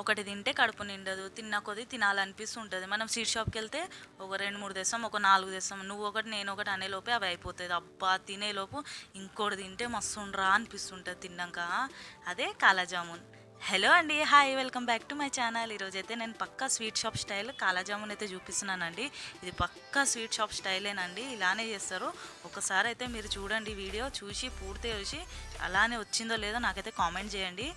ఒకటి తింటే కడుపు నిండదు, తిన్న కొద్దీ తినాలనిపిస్తుంటుంది. మనం స్వీట్ షాప్కి వెళ్తే ఒక 2 3 తెస్తాం, ఒక 4 తెస్తాం, నువ్వు ఒకటి నేను ఒకటి అనేలోపే అవి అయిపోతుంది. అబ్బా తినేలోపు ఇంకోటి తింటే మస్తు ఉండరా అనిపిస్తుంటుంది తిన్నాక. అదే కాలాజామున్. హలో అండి, hi, welcome back to my channel. ఈరోజు అయితే నేను పక్కా స్వీట్ షాప్ స్టైల్ కాలాజామున్ అయితే చూపిస్తున్నానండి. ఇది పక్కా స్వీట్ షాప్ స్టైలేనండి, ఇలానే చేస్తారు. ఒకసారి అయితే మీరు చూడండి, వీడియో చూసి పూర్తిగా చూసి అలానే వచ్చిందో లేదో నాకైతే కామెంట్ చేయండి.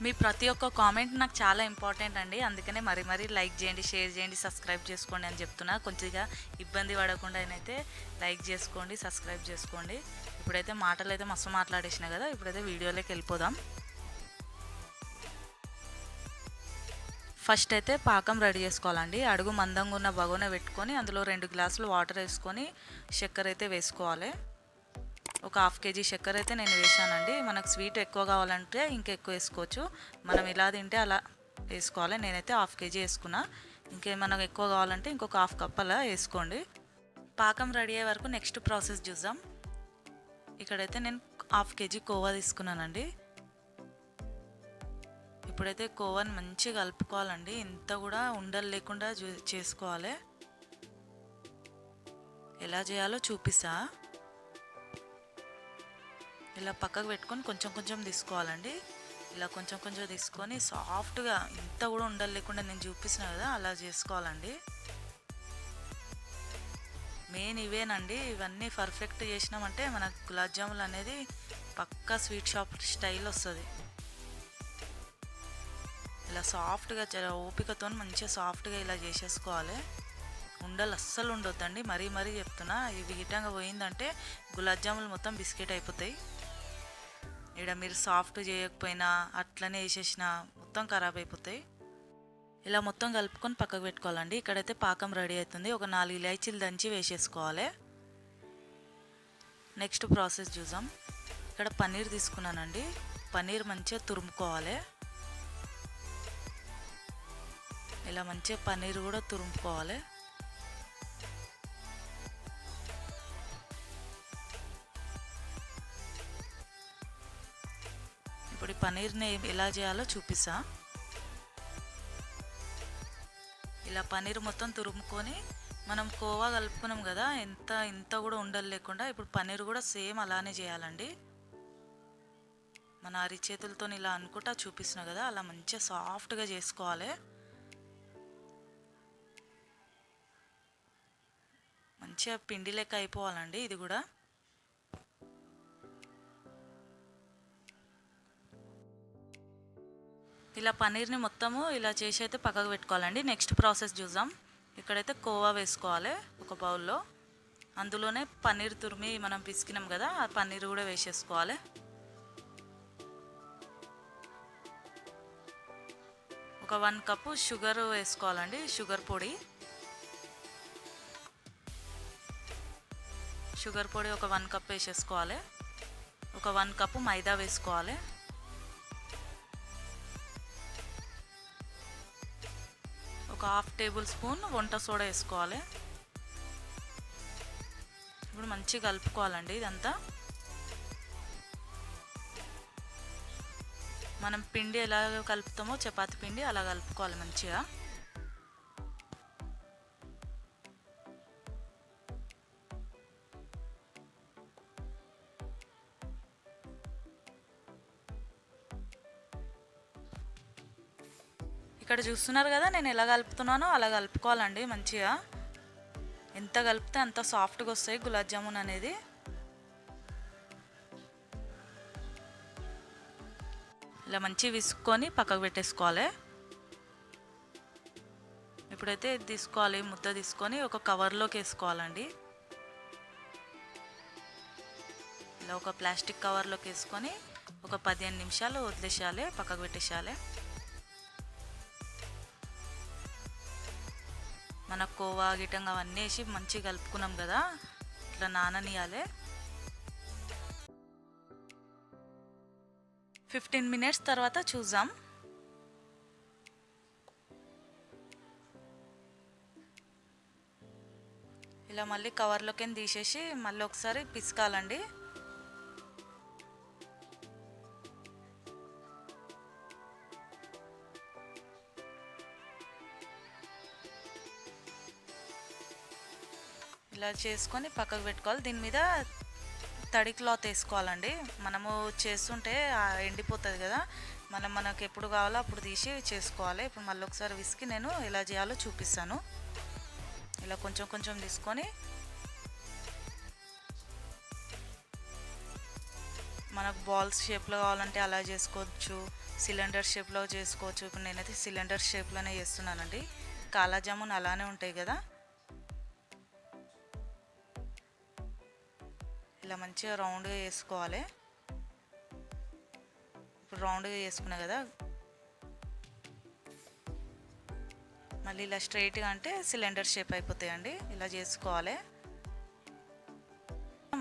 మీ ప్రతి ఒక్క కామెంట్ నాకు చాలా ఇంపార్టెంట్ అండి, అందుకనే మరీ లైక్ చేయండి, షేర్ చేయండి, సబ్స్క్రైబ్ చేసుకోండి అని చెప్తున్నా. కొంచెంగా ఇబ్బంది పడకుండా అయితే లైక్ చేసుకోండి, సబ్స్క్రైబ్ చేసుకోండి. ఇప్పుడైతే మాటలు అయితే మస్తు మాట్లాడేసిన కదా, ఇప్పుడైతే వీడియోలోకి వెళ్ళిపోదాం. ఫస్ట్ అయితే పాకం రెడీ చేసుకోవాలండి. అడుగు మందంగా ఉన్న బగోన పెట్టుకొని అందులో 2 గ్లాసులు వాటర్ వేసుకొని చక్కెర అయితే వేసుకోవాలి. ఒక 1/2 kg చక్కెర అయితే నేను వేసానండి. మనకు స్వీట్ ఎక్కువ కావాలంటే ఇంకెక్కువ వేసుకోవచ్చు, మనం ఎలా తింటే అలా వేసుకోవాలి. నేనైతే 1/2 kg వేసుకున్నా, మనకు ఎక్కువ కావాలంటే ఇంకొక 1/2 కప్ అలా వేసుకోండి. పాకం రెడీ అయ్యే వరకు నెక్స్ట్ ప్రాసెస్ చూద్దాం. ఇక్కడైతే నేను 1/2 kg కోవా తీసుకున్నానండి. ఇప్పుడైతే కోవాని మంచిగా కలుపుకోవాలండి, ఇంత కూడా ఉండలు లేకుండా చేసుకోవాలి. ఎలా చేయాలో చూపిస్తా. ఇలా పక్కకు పెట్టుకొని కొంచెం కొంచెం తీసుకోవాలండి. ఇలా కొంచెం కొంచెం తీసుకొని సాఫ్ట్గా, ఇంత కూడా ఉండలు లేకుండా నేను చూపిస్తున్నా కదా అలా చేసుకోవాలండి. మెయిన్ ఇవేనండి, ఇవన్నీ పర్ఫెక్ట్ చేసినామంటే మన గులాబ్ జాములు అనేది పక్కా స్వీట్ షాప్ స్టైల్ వస్తుంది. ఇలా సాఫ్ట్గా ఓపికతో మంచిగా సాఫ్ట్గా ఇలా చేసేసుకోవాలి. ఉండలు అస్సలు ఉండొద్దండి, మరీ చెప్తున్నా. ఇవి గిట్టంగా పోయిందంటే గులాబ్ జాములు మొత్తం బిస్కెట్ అయిపోతాయి. ఇక్కడ మీరు సాఫ్ట్ చేయకపోయినా అట్లనే వేసేసిన మొత్తం ఖరాబ్ అయిపోతాయి. ఇలా మొత్తం కలుపుకొని పక్కకు పెట్టుకోవాలండి. ఇక్కడైతే పాకం రెడీ అవుతుంది. ఒక 4 ఇలాచీలు దంచి వేసేసుకోవాలి. నెక్స్ట్ ప్రాసెస్ చూద్దాం. ఇక్కడ పన్నీర్ తీసుకున్నానండి. పన్నీర్ మంచిగా తురుముకోవాలి. ఇలా మంచిగా పన్నీర్ కూడా తురుముకోవాలి. ఇప్పుడు ఈ పన్నీర్ని ఎలా చేయాలో చూపిస్తా. ఇలా పన్నీర్ మొత్తం తురుముకొని మనం కోవా కలుపుకున్నాం కదా, ఇంత కూడా ఉండలు లేకుండా ఇప్పుడు పన్నీర్ కూడా సేమ్ అలానే చేయాలండి. మన అరిచేతులతో ఇలా అనుకుంటా చూపిస్తున్నా కదా, అలా మంచిగా సాఫ్ట్గా చేసుకోవాలి. మంచిగా పిండి లెక్క అయిపోవాలండి ఇది కూడా. ఇలా పన్నీర్ని మొత్తము ఇలా చేసి అయితే పక్కకు పెట్టుకోవాలండి. నెక్స్ట్ ప్రాసెస్ చూద్దాం. ఇక్కడైతే కోవా వేసుకోవాలి ఒక బౌల్లో. అందులోనే పన్నీర్ తురిమి మనం పిసికినాం కదా, ఆ పన్నీర్ కూడా వేసేసుకోవాలి. ఒక 1 కప్పు షుగర్ వేసుకోవాలండి, షుగర్ పొడి. షుగర్ పొడి ఒక 1 కప్ వేసేసుకోవాలి. ఒక 1 కప్పు మైదా వేసుకోవాలి. ఒక 1/2 టేబుల్ స్పూన్ వంట సోడా వేసుకోవాలి. ఇప్పుడు మంచిగా కలుపుకోవాలండి ఇదంతా. మనం పిండి ఎలా కలుపుతామో చపాతీ పిండి అలా కలుపుకోవాలి మంచిగా. ఇక్కడ చూస్తున్నారు కదా నేను ఎలా కలుపుతున్నానో అలా కలుపుకోవాలండి మంచిగా. ఎంత కలిపితే అంత సాఫ్ట్గా వస్తాయి గులాబ్ జామున్ అనేది. ఇలా మంచిగా విసుక్కొని పక్కకు పెట్టేసుకోవాలి. ఇప్పుడైతే ఇది తీసుకోవాలి, ముద్ద తీసుకొని ఒక కవర్లోకి వేసుకోవాలండి. ఇలా ఒక ప్లాస్టిక్ కవర్లోకి వేసుకొని ఒక 15 నిమిషాలు వదిలేసేయాలి, పక్కకు పెట్టేసేయాలి. మన కోవా గిటంగా అవన్నీ వేసి మంచిగా కలుపుకున్నాం కదా, ఇట్లా నాననియాలి. 15 మినిట్స్ తర్వాత చూద్దాం. ఇలా మళ్ళీ కవర్లోకి తీసేసి మళ్ళీ ఒకసారి పిసకాలండి. ఇలా చేసుకొని పక్కకు పెట్టుకోవాలి. దీని మీద తడి క్లాత్ వేసుకోవాలండి. మనము చేస్తుంటే ఎండిపోతుంది కదా, మనకు ఎప్పుడు కావాలో అప్పుడు తీసి చేసుకోవాలి. ఇప్పుడు మళ్ళీ ఒకసారి విసికి నేను ఎలా చేయాలో చూపిస్తాను. ఇలా కొంచెం కొంచెం తీసుకొని మనకు బాల్స్ షేప్లో కావాలంటే అలా చేసుకోవచ్చు, సిలిండర్ షేప్లో చేసుకోవచ్చు. ఇప్పుడు నేనైతే సిలిండర్ షేప్లోనే చేస్తున్నానండి. కాలా జామున్ అలానే ఉంటాయి కదా, ఇలా మంచిగా రౌండ్గా వేసుకోవాలి. ఇప్పుడు రౌండ్గా చేసుకున్నా కదా, మళ్ళీ ఇలా స్ట్రైట్గా అంటే సిలిండర్ షేప్ అయిపోతాయండి. ఇలా చేసుకోవాలి.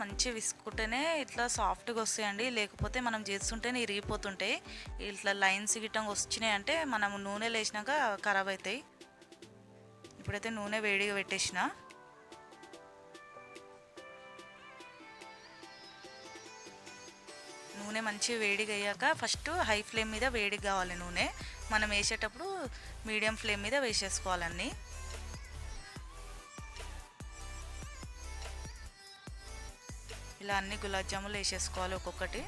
మంచిగా విసుకుంటేనే ఇట్లా సాఫ్ట్గా వస్తాయండి, లేకపోతే మనం చేస్తుంటేనే ఇరిగిపోతుంటాయి. ఇట్లా లైన్స్ గిట్టంగా వచ్చినాయి అంటే మనం నూనెలో వేసినాక ఖరాబ్ అవుతాయి. ఇప్పుడైతే నూనె వేడిగా పెట్టేసిన. నూనె మంచిగా వేడిగా అయ్యాక ఫస్ట్ హై ఫ్లేమ్ మీద వేడిగా కావాలి నూనె. మనం వేసేటప్పుడు మీడియం ఫ్లేమ్ మీద వేసేసుకోవాలన్నీ. ఇలా అన్ని గులాబ్ జాములు వేసేసుకోవాలి ఒక్కొక్కటి.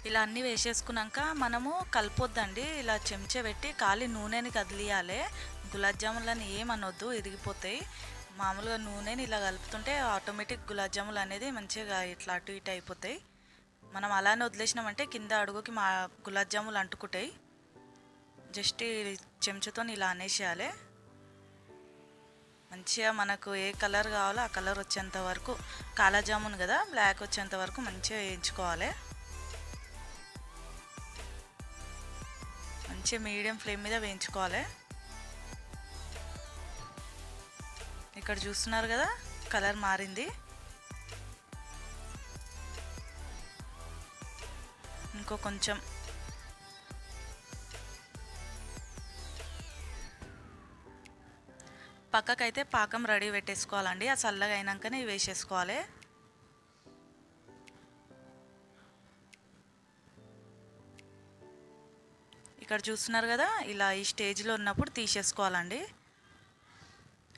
ఇలా అన్నీ వేసేసుకున్నాక మనము కలపొద్దండి, ఇలా చెంచా పెట్టి ఖాళీ నూనెని కదిలియాలి. గులాబ్ జాములని ఏమనొద్దు, ఇరిగిపోతాయి. మామూలుగా నూనెని ఇలా కలుపుతుంటే ఆటోమేటిక్ గులాబ్ జాములు అనేది మంచిగా ఇట్లా అటు ఇటు అయిపోతాయి. మనం అలానే వదిలేసినామంటే కింద అడుగుకి మా గులాబ్ జాములు అంటుకుంటాయి. జస్ట్ చెంచాతో ఇలా అనేసేయాలి. మంచిగా మనకు ఏ కలర్ కావాలో ఆ కలర్ వచ్చేంత వరకు, కాలా జామున్ కదా బ్లాక్ వచ్చేంత వరకు మంచిగా వేయించుకోవాలి. మంచిగా మీడియం ఫ్లేమ్ మీద వేయించుకోవాలి. ఇక్కడ చూస్తున్నారు కదా కలర్ మారింది. ఇంకో కొంచెం పక్కకైతే పాకం రెడీ పెట్టేసుకోవాలండి. ఆ చల్లగా అయినాకనే వేసేసుకోవాలి. ఇక్కడ చూస్తున్నారు కదా, ఇలా ఈ స్టేజ్లో ఉన్నప్పుడు తీసేసుకోవాలండి.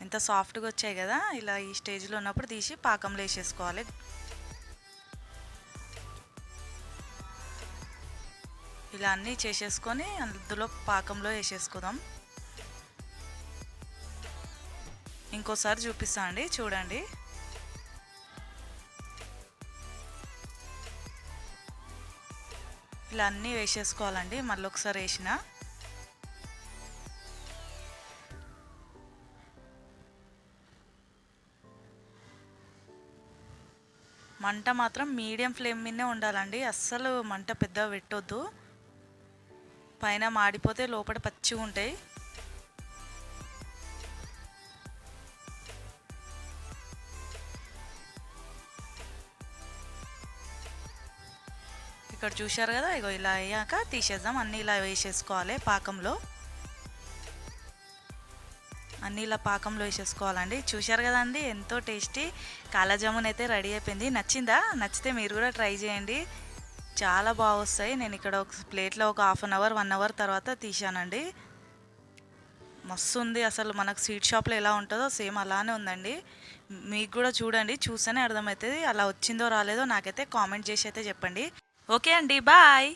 ఎంత సాఫ్ట్గా వచ్చాయి కదా, ఇలా ఈ స్టేజ్లో ఉన్నప్పుడు తీసి పాకంలో వేసేసుకోవాలి. ఇలా అన్నీ చేసేసుకొని అందులో పాకంలో వేసేసుకుందాం. ఇంకోసారి చూపిస్తా అండి, చూడండి. ఇలా అన్నీ వేసేసుకోవాలండి. మళ్ళీ ఒకసారి వేసిన మంట మాత్రం మీడియం ఫ్లేమ్ మీదనే ఉండాలండి. అస్సలు మంట పెద్దగా పెట్టొద్దు, పైన మాడిపోతే లోపల పచ్చిగా ఉంటాయి. ఇక్కడ చూశారు కదా, ఇగో ఇలా అయ్యాక తీసేద్దాం. అన్నీ ఇలా వేసేసుకోవాలి పాకంలో, అన్నీ ఇలా పాకంలో వేసేసుకోవాలండి. చూశారు కదండి, ఎంతో టేస్టీ కాలా జామున్ అయితే రెడీ అయిపోయింది. నచ్చిందా? నచ్చితే మీరు కూడా ట్రై చేయండి, చాలా బాగా వస్తాయి. నేను ఇక్కడ ఒక ప్లేట్లో ఒక 1/2 అవర్ 1 అవర్ తర్వాత తీసానండి. మస్తు ఉంది. అసలు మనకు స్వీట్ షాప్లో ఎలా ఉంటుందో సేమ్ అలానే ఉందండి. మీకు కూడా చూడండి, చూస్తేనే అర్థమవుతుంది. అలా వచ్చిందో రాలేదో నాకైతే కామెంట్ చేసి అయితే చెప్పండి. ఓకే అండి, బాయ్.